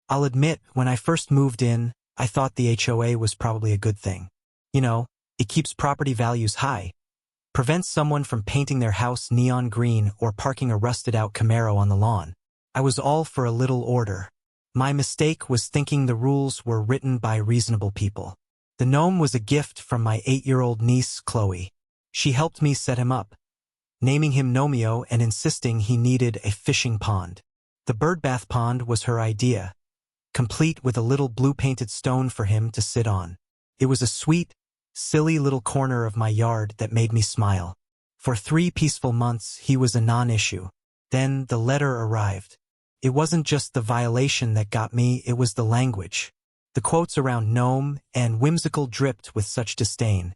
I'll admit, when I first moved in, I thought the HOA was probably a good thing. You know, it keeps property values high, prevents someone from painting their house neon green or parking a rusted-out Camaro on the lawn. I was all for a little order. My mistake was thinking the rules were written by reasonable people. The gnome was a gift from my 8-year-old niece, Chloe. She helped me set him up, naming him Nomeo and insisting he needed a fishing pond. The birdbath pond was her idea, complete with a little blue-painted stone for him to sit on. It was a sweet, silly little corner of my yard that made me smile. For 3 peaceful months, he was a non-issue. Then the letter arrived. It wasn't just the violation that got me, it was the language. The quotes around gnome and whimsical dripped with such disdain.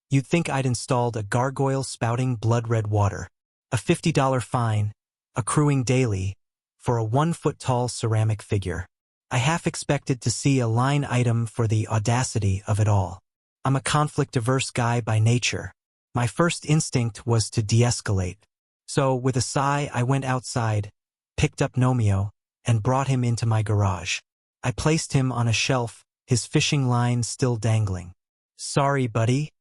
You'd think I'd installed a gargoyle spouting blood-red water. A $50 fine, accruing daily, for a 1-foot-tall ceramic figure. I half expected to see a line item for the audacity of it all. I'm a conflict-averse guy by nature. My first instinct was to de-escalate. So, with a sigh, I went outside, picked up Nomeo, and brought him into my garage. I placed him on a shelf, his fishing line still dangling. "Sorry, buddy,"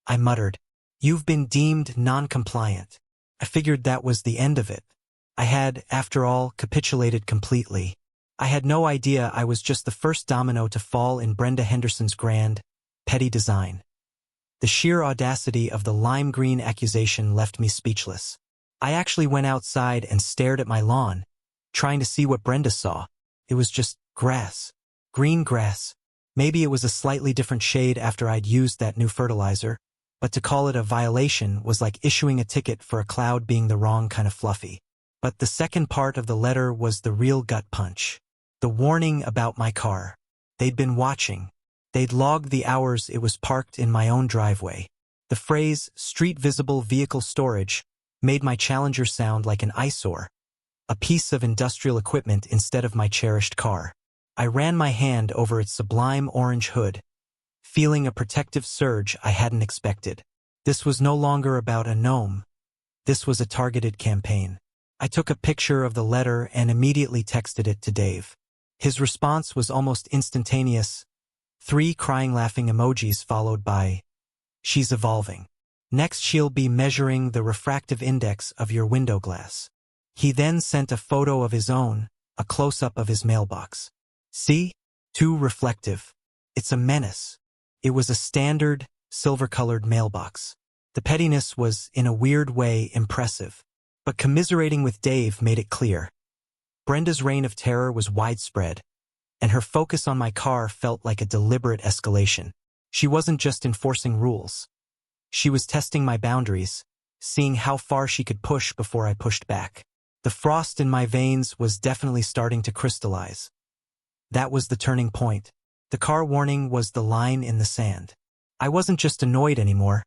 I muttered. "You've been deemed non-compliant." I figured that was the end of it. I had, after all, capitulated completely. I had no idea I was just the first domino to fall in Brenda Henderson's grand, petty design. The sheer audacity of the lime green accusation left me speechless. I actually went outside and stared at my lawn, trying to see what Brenda saw. It was just grass. Green grass. Maybe it was a slightly different shade after I'd used that new fertilizer, but to call it a violation was like issuing a ticket for a cloud being the wrong kind of fluffy. But the second part of the letter was the real gut punch. The warning about my car. They'd been watching. They'd logged the hours it was parked in my own driveway. The phrase, street visible vehicle storage, made my Challenger sound like an eyesore, a piece of industrial equipment instead of my cherished car. I ran my hand over its sublime orange hood, feeling a protective surge I hadn't expected. This was no longer about a gnome. This was a targeted campaign. I took a picture of the letter and immediately texted it to Dave. His response was almost instantaneous. 3 crying laughing emojis followed by, "She's evolving. Next she'll be measuring the refractive index of your window glass." He then sent a photo of his own, a close-up of his mailbox. "See? Too reflective. It's a menace." It was a standard, silver-colored mailbox. The pettiness was, in a weird way, impressive. But commiserating with Dave made it clear. Brenda's reign of terror was widespread, and her focus on my car felt like a deliberate escalation. She wasn't just enforcing rules. She was testing my boundaries, seeing how far she could push before I pushed back. The frost in my veins was definitely starting to crystallize. That was the turning point. The car warning was the line in the sand. I wasn't just annoyed anymore.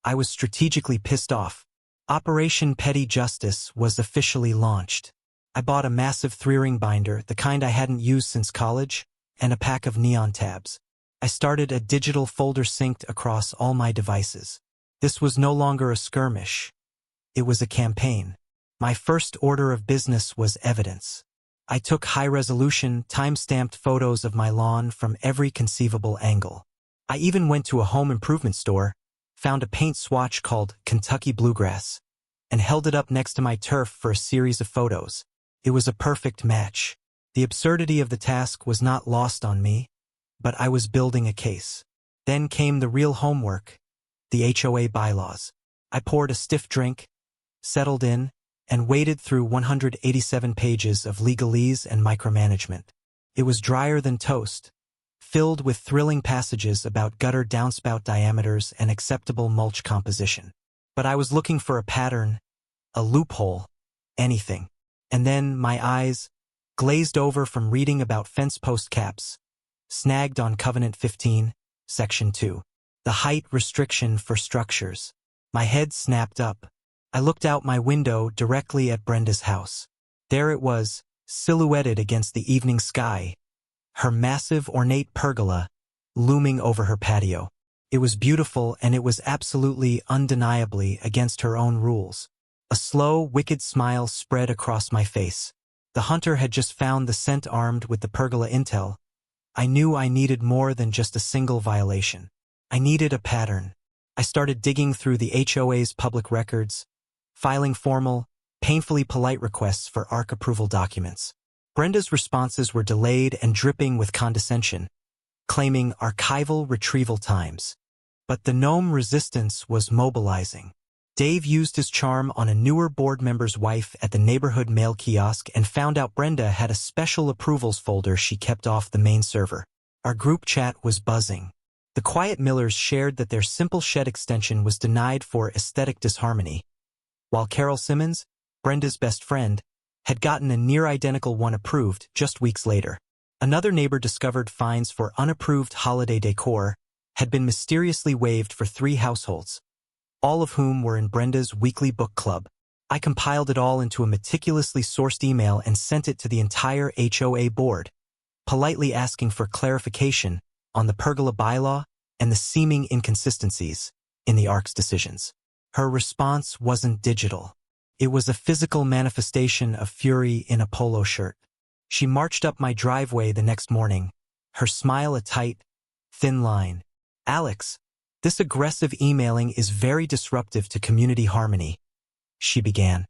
I was strategically pissed off. Operation Petty Justice was officially launched. I bought a massive 3-ring binder, the kind I hadn't used since college, and a pack of neon tabs. I started a digital folder synced across all my devices. This was no longer a skirmish. It was a campaign. My first order of business was evidence. I took high-resolution, time-stamped photos of my lawn from every conceivable angle. I even went to a home improvement store, found a paint swatch called Kentucky Bluegrass, and held it up next to my turf for a series of photos. It was a perfect match. The absurdity of the task was not lost on me, but I was building a case. Then came the real homework, the HOA bylaws. I poured a stiff drink, settled in, and waded through 187 pages of legalese and micromanagement. It was drier than toast, filled with thrilling passages about gutter downspout diameters and acceptable mulch composition. But I was looking for a pattern, a loophole, anything. And then my eyes, glazed over from reading about fence post caps, snagged on Covenant 15, Section 2. The height restriction for structures. My head snapped up. I looked out my window directly at Brenda's house. There it was, silhouetted against the evening sky, her massive ornate pergola looming over her patio. It was beautiful, and it was absolutely, undeniably against her own rules. A slow, wicked smile spread across my face. The hunter had just found the scent armed with the pergola intel. I knew I needed more than just a single violation. I needed a pattern. I started digging through the HOA's public records, filing formal, painfully polite requests for ARC approval documents. Brenda's responses were delayed and dripping with condescension, claiming archival retrieval times. But the gnome resistance was mobilizing. Dave used his charm on a newer board member's wife at the neighborhood mail kiosk and found out Brenda had a special approvals folder she kept off the main server. Our group chat was buzzing. The Quiet Millers shared that their simple shed extension was denied for aesthetic disharmony, while Carol Simmons, Brenda's best friend, had gotten a near-identical one approved just weeks later. Another neighbor discovered fines for unapproved holiday decor had been mysteriously waived for 3 households, all of whom were in Brenda's weekly book club. I compiled it all into a meticulously sourced email and sent it to the entire HOA board, politely asking for clarification on the pergola bylaw and the seeming inconsistencies in the ARC's decisions. Her response wasn't digital. It was a physical manifestation of fury in a polo shirt. She marched up my driveway the next morning, her smile a tight, thin line. "Alex, this aggressive emailing is very disruptive to community harmony," she began,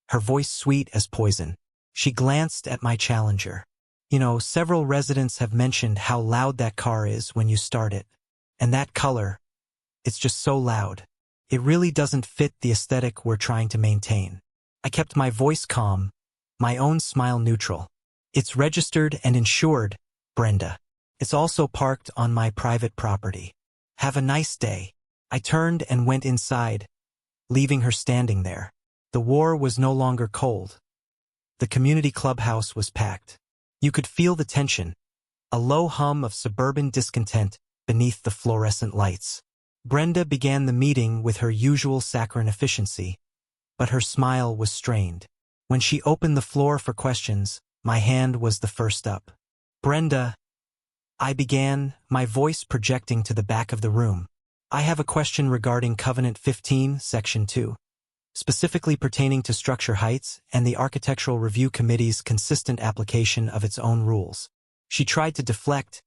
her voice sweet as poison. She glanced at my challenger. "You know, several residents have mentioned how loud that car is when you start it. And that color, it's just so loud. It really doesn't fit the aesthetic we're trying to maintain." I kept my voice calm, my own smile neutral. "It's registered and insured, Brenda. It's also parked on my private property. Have a nice day." I turned and went inside, leaving her standing there. The war was no longer cold. The community clubhouse was packed. You could feel the tension, a low hum of suburban discontent beneath the fluorescent lights. Brenda began the meeting with her usual saccharine efficiency, but her smile was strained. When she opened the floor for questions, my hand was the first up. "Brenda," I began, my voice projecting to the back of the room, "I have a question regarding Covenant 15, Section 2, specifically pertaining to structure heights and the Architectural Review Committee's consistent application of its own rules." She tried to deflect,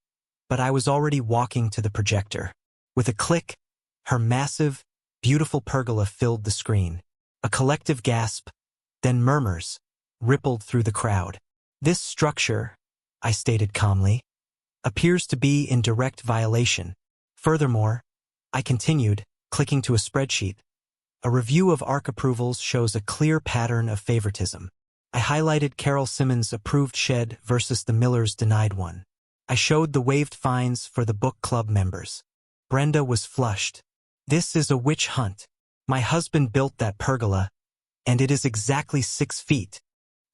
but I was already walking to the projector. With a click, her massive, beautiful pergola filled the screen. A collective gasp, then murmurs, rippled through the crowd. "This structure," I stated calmly, "appears to be in direct violation. Furthermore," I continued, clicking to a spreadsheet, "a review of ARC approvals shows a clear pattern of favoritism." I highlighted Carol Simmons' approved shed versus the Millers' denied one. I showed the waived fines for the book club members. Brenda was flushed. "This is a witch hunt. My husband built that pergola, and it is exactly 6 feet.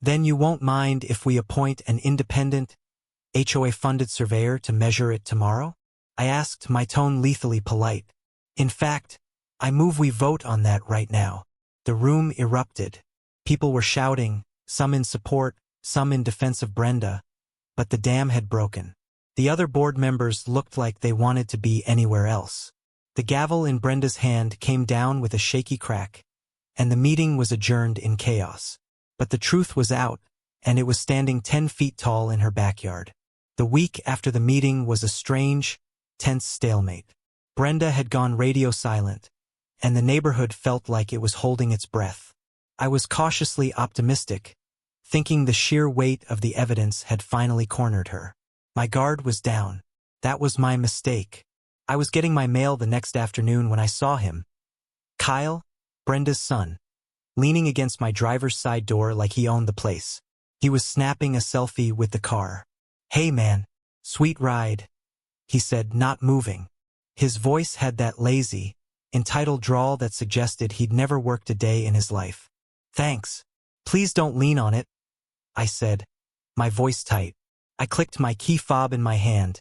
Then you won't mind if we appoint an independent, HOA-funded surveyor to measure it tomorrow?" I asked, my tone lethally polite. "In fact, I move we vote on that right now." The room erupted. People were shouting, some in support, some in defense of Brenda, but the dam had broken. The other board members looked like they wanted to be anywhere else. The gavel in Brenda's hand came down with a shaky crack, and the meeting was adjourned in chaos. But the truth was out, and it was standing 10 feet tall in her backyard. The week after the meeting was a strange, tense stalemate. Brenda had gone radio silent, and the neighborhood felt like it was holding its breath. I was cautiously optimistic, thinking the sheer weight of the evidence had finally cornered her. My guard was down. That was my mistake. I was getting my mail the next afternoon when I saw him, Kyle, Brenda's son, leaning against my driver's side door like he owned the place. He was snapping a selfie with the car. "Hey man, sweet ride," he said, not moving. His voice had that lazy, entitled drawl that suggested he'd never worked a day in his life. "Thanks. Please don't lean on it," I said, my voice tight. I clicked my key fob in my hand,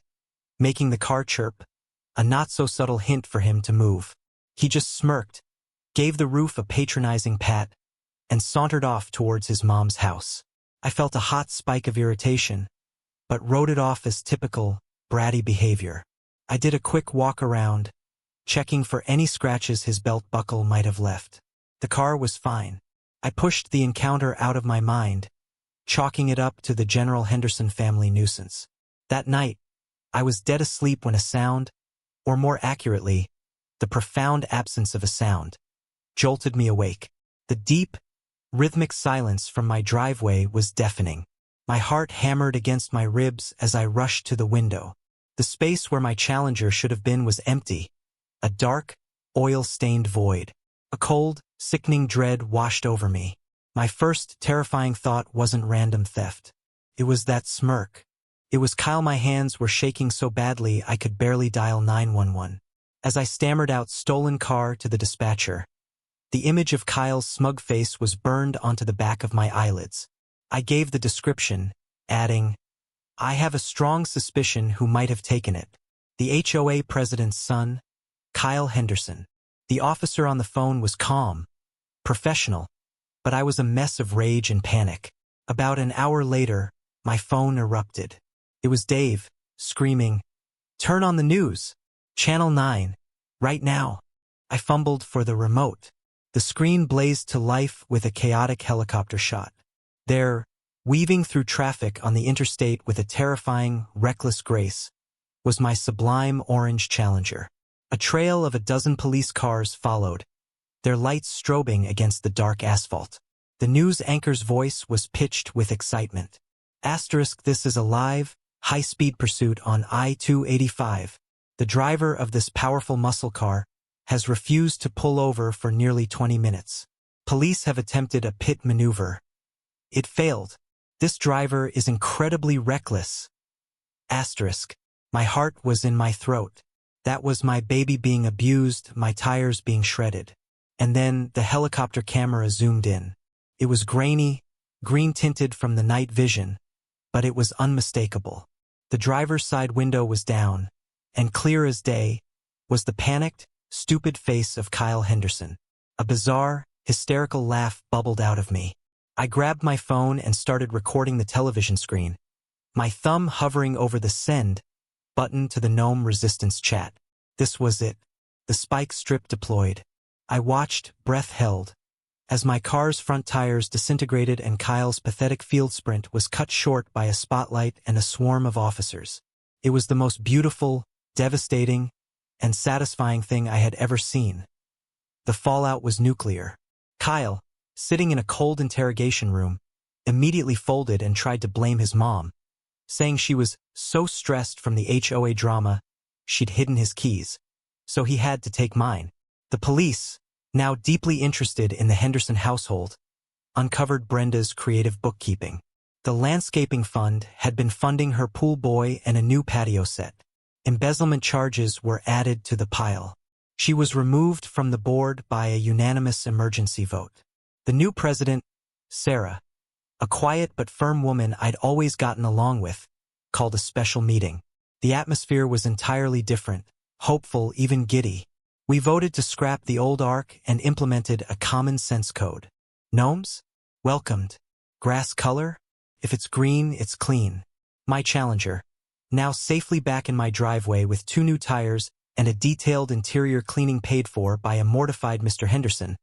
making the car chirp, a not-so-subtle hint for him to move. He just smirked, gave the roof a patronizing pat, and sauntered off towards his mom's house. I felt a hot spike of irritation, but wrote it off as typical, bratty behavior. I did a quick walk around, checking for any scratches his belt buckle might have left. The car was fine. I pushed the encounter out of my mind, chalking it up to the General Henderson family nuisance. That night, I was dead asleep when a sound, or more accurately, the profound absence of a sound, jolted me awake. The deep, rhythmic silence from my driveway was deafening. My heart hammered against my ribs as I rushed to the window. The space where my Challenger should have been was empty, a dark, oil-stained void. A cold, sickening dread washed over me. My first terrifying thought wasn't random theft. It was that smirk. It was Kyle. My hands were shaking so badly I could barely dial 911. As I stammered out "stolen car" to the dispatcher, the image of Kyle's smug face was burned onto the back of my eyelids. I gave the description, adding, "I have a strong suspicion who might have taken it. The HOA president's son, Kyle Henderson." The officer on the phone was calm, professional, but I was a mess of rage and panic. About an hour later, my phone erupted. It was Dave, screaming, "Turn on the news! Channel 9, right now!" I fumbled for the remote. The screen blazed to life with a chaotic helicopter shot. There, weaving through traffic on the interstate with a terrifying, reckless grace, was my sublime orange Challenger. A trail of a dozen police cars followed, their lights strobing against the dark asphalt. The news anchor's voice was pitched with excitement. "This is a live, high-speed pursuit on I-285. The driver of this powerful muscle car has refused to pull over for nearly 20 minutes. Police have attempted a pit maneuver. It failed. This driver is incredibly reckless." My heart was in my throat. That was my baby being abused, my tires being shredded. And then the helicopter camera zoomed in. It was grainy, green-tinted from the night vision, but it was unmistakable. The driver's side window was down, and clear as day was the panicked, stupid face of Kyle Henderson. A bizarre, hysterical laugh bubbled out of me. I grabbed my phone and started recording the television screen, my thumb hovering over the send button to the GNOME resistance chat. This was it. The spike strip deployed. I watched, breath held, as my car's front tires disintegrated and Kyle's pathetic field sprint was cut short by a spotlight and a swarm of officers. It was the most beautiful, devastating, and satisfying thing I had ever seen. The fallout was nuclear. Kyle, sitting in a cold interrogation room, immediately folded and tried to blame his mom, saying she was so stressed from the HOA drama she'd hidden his keys, so he had to take mine. The police, now deeply interested in the Henderson household, uncovered Brenda's creative bookkeeping. The landscaping fund had been funding her pool boy and a new patio set. Embezzlement charges were added to the pile. She was removed from the board by a unanimous emergency vote. The new president, Sarah, a quiet but firm woman I'd always gotten along with, called a special meeting. The atmosphere was entirely different, hopeful, even giddy. We voted to scrap the old arc and implemented a common-sense code. Gnomes? Welcomed. Grass color? If it's green, it's clean. My Challenger, now safely back in my driveway with 2 new tires and a detailed interior cleaning paid for by a mortified Mr. Henderson,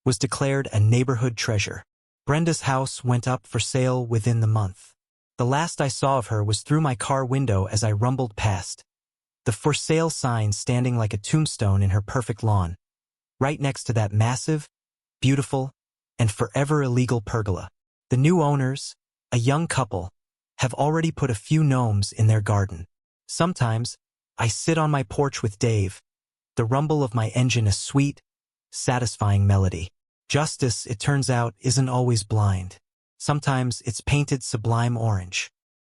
was declared a neighborhood treasure. Brenda's house went up for sale within the month. The last I saw of her was through my car window as I rumbled past, the for sale sign standing like a tombstone in her perfect lawn, right next to that massive, beautiful, and forever illegal pergola. The new owners, a young couple, have already put a few gnomes in their garden. Sometimes, I sit on my porch with Dave, the rumble of my engine a sweet, satisfying melody. Justice, it turns out, isn't always blind. Sometimes it's painted sublime orange.